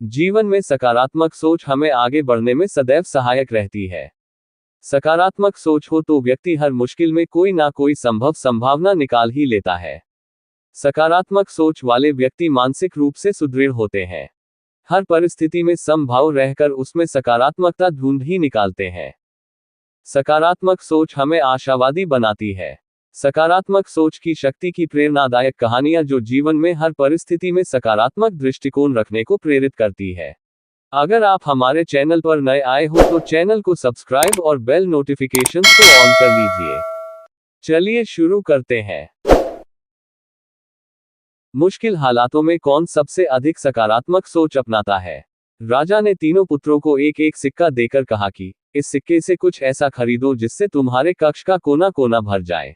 जीवन में सकारात्मक सोच हमें आगे बढ़ने में सदैव सहायक रहती है। सकारात्मक सोच हो तो व्यक्ति हर मुश्किल में कोई ना कोई संभावना निकाल ही लेता है। सकारात्मक सोच वाले व्यक्ति मानसिक रूप से सुदृढ़ होते हैं। हर परिस्थिति में समभाव रहकर उसमें सकारात्मकता ढूंढ ही निकालते हैं। सकारात्मक सोच हमें आशावादी बनाती है। सकारात्मक सोच की शक्ति की प्रेरणादायक कहानियां जो जीवन में हर परिस्थिति में सकारात्मक दृष्टिकोण रखने को प्रेरित करती है। अगर आप हमारे चैनल पर नए आए हो तो चैनल को सब्सक्राइब और बेल नोटिफिकेशंस को ऑन कर लीजिए। चलिए शुरू करते हैं। मुश्किल हालातों में कौन सबसे अधिक सकारात्मक सोच अपनाता है? राजा ने तीनों पुत्रों को एक एक सिक्का देकर कहा कि इस सिक्के से कुछ ऐसा खरीदो जिससे तुम्हारे कक्ष का कोना कोना भर जाए।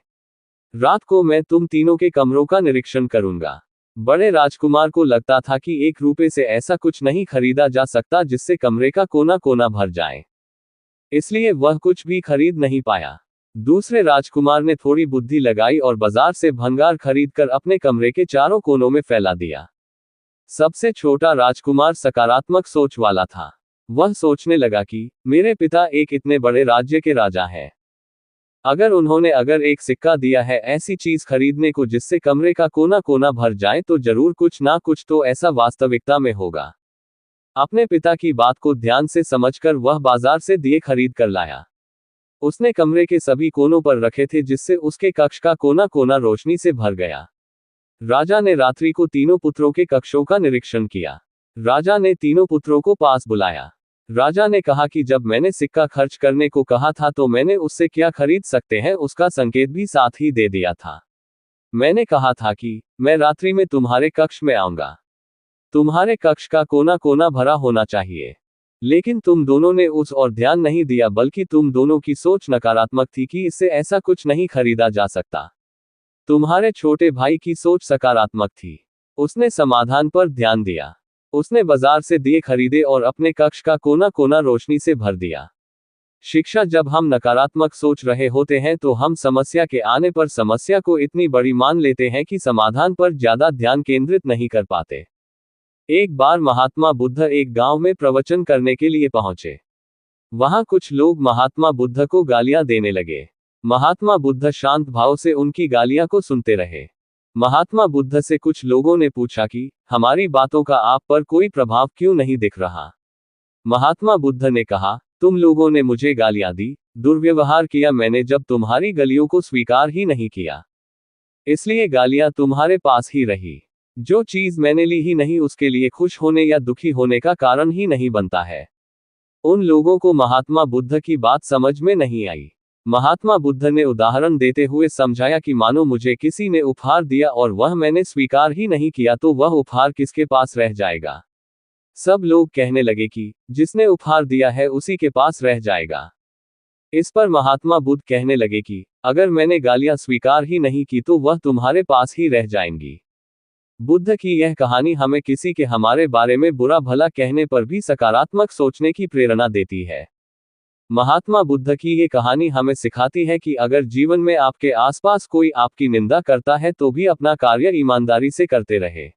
रात को मैं तुम तीनों के कमरों का निरीक्षण करूंगा। बड़े राजकुमार को लगता था कि 1 रुपए से ऐसा कुछ नहीं खरीदा जा सकता जिससे कमरे का कोना कोना भर जाए, इसलिए वह कुछ भी खरीद नहीं पाया। दूसरे राजकुमार ने थोड़ी बुद्धि लगाई और बाजार से भंगार खरीदकर अपने कमरे के चारों कोनों में फैला दिया। सबसे छोटा राजकुमार सकारात्मक सोच वाला था। वह सोचने लगा कि मेरे पिता एक इतने बड़े राज्य के राजा हैं। अगर एक सिक्का दिया है ऐसी चीज खरीदने को जिससे कमरे का कोना कोना भर जाए तो जरूर कुछ ना कुछ तो ऐसा वास्तविकता में होगा। अपने पिता की बात को ध्यान से समझकर वह बाजार से दिए खरीद कर लाया। उसने कमरे के सभी कोनों पर रखे थे जिससे उसके कक्ष का कोना कोना रोशनी से भर गया। राजा ने रात्रि को तीनों पुत्रों के कक्षों का निरीक्षण किया। राजा ने तीनों पुत्रों को पास बुलाया। राजा ने कहा कि जब मैंने सिक्का खर्च करने को कहा था तो मैंने उससे क्या खरीद सकते हैं उसका संकेत भी साथ ही दे दिया था। मैंने कहा था कि मैं रात्रि में तुम्हारे कक्ष में आऊंगा। तुम्हारे कक्ष का कोना कोना भरा होना चाहिए। लेकिन तुम दोनों ने उस और ध्यान नहीं दिया, बल्कि तुम दोनों की सोच नकारात्मक थी कि इससे ऐसा कुछ नहीं खरीदा जा सकता। तुम्हारे छोटे भाई की सोच सकारात्मक थी। उसने समाधान पर ध्यान दिया। उसने बाजार से दिए खरीदे और अपने कक्ष का कोना कोना रोशनी से भर दिया। शिक्षा जब हम नकारात्मक सोच रहे होते हैं तो हम समस्या के आने पर समस्या को इतनी बड़ी मान लेते हैं कि समाधान पर ज्यादा ध्यान केंद्रित नहीं कर पाते। एक बार महात्मा बुद्ध एक गांव में प्रवचन करने के लिए पहुंचे। वहां कुछ लोग महात्मा बुद्ध को गालियां देने लगे। महात्मा बुद्ध शांत भाव से उनकी गालियां को सुनते रहे। महात्मा बुद्ध से कुछ लोगों ने पूछा कि हमारी बातों का आप पर कोई प्रभाव क्यों नहीं दिख रहा? महात्मा बुद्ध ने कहा, तुम लोगों ने मुझे गालियां दी, दुर्व्यवहार किया, मैंने जब तुम्हारी गलियों को स्वीकार ही नहीं किया, इसलिए गालियां तुम्हारे पास ही रही। जो चीज मैंने ली ही नहीं उसके लिए खुश होने या दुखी होने का कारण ही नहीं बनता है। उन लोगों को महात्मा बुद्ध की बात समझ में नहीं आई। महात्मा बुद्ध ने उदाहरण देते हुए समझाया कि मानो मुझे किसी ने उपहार दिया और वह मैंने स्वीकार ही नहीं किया तो वह उपहार किसके पास रह जाएगा? सब लोग कहने लगे कि जिसने उपहार दिया है उसी के पास रह जाएगा। इस पर महात्मा बुद्ध कहने लगे कि अगर मैंने गालियां स्वीकार ही नहीं की तो वह तुम्हारे पास ही रह जाएंगी। बुद्ध की यह कहानी हमें किसी के हमारे बारे में बुरा भला कहने पर भी सकारात्मक सोचने की प्रेरणा देती है। महात्मा बुद्ध की ये कहानी हमें सिखाती है कि अगर जीवन में आपके आसपास कोई आपकी निंदा करता है तो भी अपना कार्य ईमानदारी से करते रहे।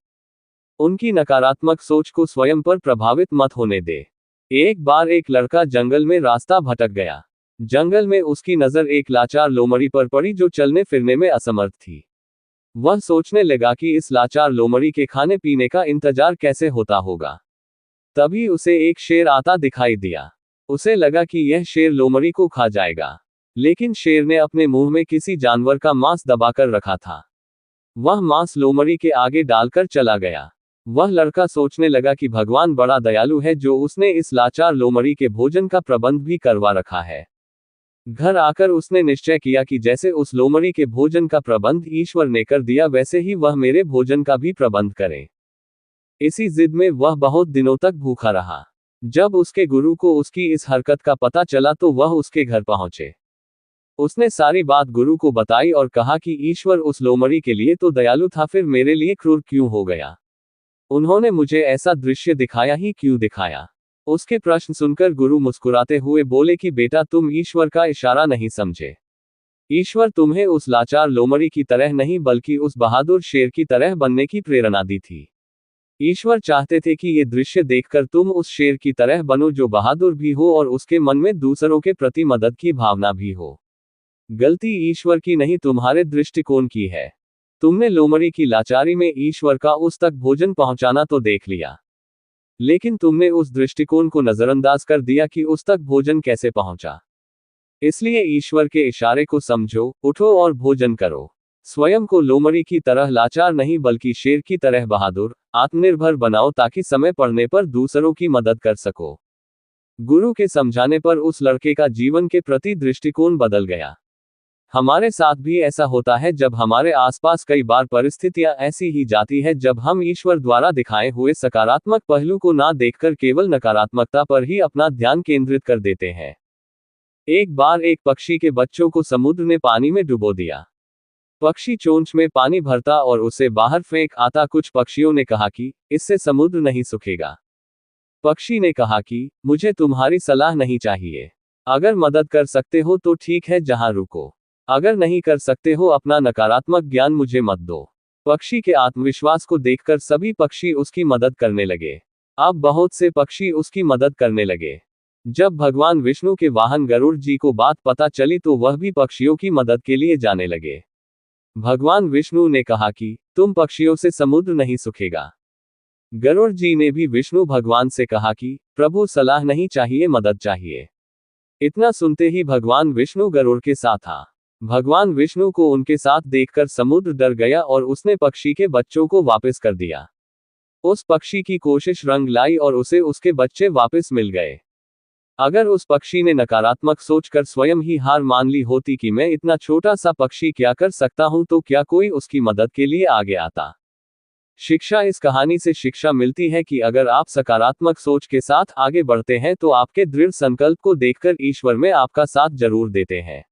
उनकी नकारात्मक सोच को स्वयं पर प्रभावित मत होने दे। एक बार एक लड़का जंगल में रास्ता भटक गया। जंगल में उसकी नजर एक लाचार लोमड़ी पर पड़ी जो चलने फिरने में असमर्थ थी। वह सोचने लगा कि इस लाचार लोमड़ी के खाने पीने का इंतजार कैसे होता होगा। तभी उसे एक शेर आता दिखाई दिया। उसे लगा कि यह शेर लोमड़ी को खा जाएगा, लेकिन शेर ने अपने मुंह में किसी जानवर का मांस दबाकर रखा था। वह मांस लोमड़ी के आगे डालकर चला गया। वह लड़का सोचने लगा कि भगवान बड़ा दयालु है जो उसने इस लाचार लोमड़ी के भोजन का प्रबंध भी करवा रखा है। घर आकर उसने निश्चय किया कि जैसे उस लोमड़ी के भोजन का प्रबंध ईश्वर ने कर दिया वैसे ही वह मेरे भोजन का भी प्रबंध करे। इसी जिद में वह बहुत दिनों तक भूखा रहा। जब उसके गुरु को उसकी इस हरकत का पता चला तो वह उसके घर पहुंचे। उसने सारी बात गुरु को बताई और कहा कि ईश्वर उस लोमड़ी के लिए तो दयालु था, फिर मेरे लिए क्रूर क्यों हो गया? उन्होंने मुझे ऐसा दृश्य दिखाया ही क्यों दिखाया? उसके प्रश्न सुनकर गुरु मुस्कुराते हुए बोले कि बेटा तुम ईश्वर का इशारा नहीं समझे। ईश्वर तुम्हें उस लाचार लोमड़ी की तरह नहीं बल्कि उस बहादुर शेर की तरह बनने की प्रेरणा दी थी। ईश्वर चाहते थे कि ये दृश्य देखकर तुम उस शेर की तरह बनो जो बहादुर भी हो और उसके मन में दूसरों के प्रति मदद की भावना भी हो। गलती ईश्वर की नहीं, तुम्हारे दृष्टिकोण की है। तुमने लोमड़ी की लाचारी में ईश्वर का उस तक भोजन पहुंचाना तो देख लिया, लेकिन तुमने उस दृष्टिकोण को नजरअंदाज कर दिया कि उस तक भोजन कैसे पहुंचा। इसलिए ईश्वर के इशारे को समझो, उठो और भोजन करो। स्वयं को लोमड़ी की तरह लाचार नहीं बल्कि शेर की तरह बहादुर, आत्मनिर्भर बनाओ ताकि समय पड़ने पर दूसरों की मदद कर सको। गुरु के समझाने पर उस लड़के का जीवन के प्रति दृष्टिकोण बदल गया। हमारे साथ भी ऐसा होता है जब हमारे आसपास कई बार परिस्थितियां ऐसी ही जाती है जब हम ईश्वर द्वारा दिखाए हुए सकारात्मक पहलू को ना देखकर केवल नकारात्मकता पर ही अपना ध्यान केंद्रित कर देते हैं। एक बार एक पक्षी के बच्चों को समुद्र ने पानी में डुबो दिया। पक्षी चोंच में पानी भरता और उसे बाहर फेंक आता। कुछ पक्षियों ने कहा कि इससे समुद्र नहीं सूखेगा। पक्षी ने कहा कि मुझे तुम्हारी सलाह नहीं चाहिए। अगर मदद कर सकते हो तो ठीक है, जहां रुको। अगर नहीं कर सकते हो अपना नकारात्मक ज्ञान मुझे मत दो। पक्षी के आत्मविश्वास को देखकर सभी पक्षी उसकी मदद करने लगे। अब बहुत से पक्षी उसकी मदद करने लगे। जब भगवान विष्णु के वाहन गरुड़ जी को बात पता चली तो वह भी पक्षियों की मदद के लिए जाने लगे। भगवान विष्णु ने कहा कि तुम पक्षियों से समुद्र नहीं सूखेगा। गरुड़ जी ने भी विष्णु भगवान से कहा कि प्रभु, सलाह नहीं चाहिए, मदद चाहिए। इतना सुनते ही भगवान विष्णु गरुड़ के साथ था। भगवान विष्णु को उनके साथ देखकर समुद्र डर गया और उसने पक्षी के बच्चों को वापस कर दिया। उस पक्षी की कोशिश रंग लाई और उसे उसके बच्चे वापस मिल गए। अगर उस पक्षी ने नकारात्मक सोचकर स्वयं ही हार मान ली होती कि मैं इतना छोटा सा पक्षी क्या कर सकता हूं, तो क्या कोई उसकी मदद के लिए आगे आता। शिक्षा, इस कहानी से शिक्षा मिलती है कि अगर आप सकारात्मक सोच के साथ आगे बढ़ते हैं तो आपके दृढ़ संकल्प को देखकर ईश्वर में आपका साथ जरूर देते हैं।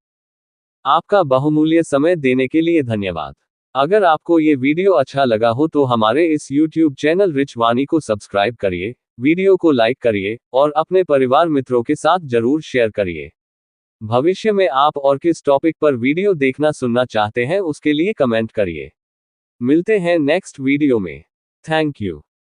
आपका बहुमूल्य समय देने के लिए धन्यवाद। अगर आपको ये वीडियो अच्छा लगा हो तो हमारे इस YouTube चैनल रिच वाणी को सब्सक्राइब करिए, वीडियो को लाइक करिए और अपने परिवार मित्रों के साथ जरूर शेयर करिए। भविष्य में आप और किस टॉपिक पर वीडियो देखना सुनना चाहते हैं उसके लिए कमेंट करिए। मिलते हैं नेक्स्ट वीडियो में। Thank you.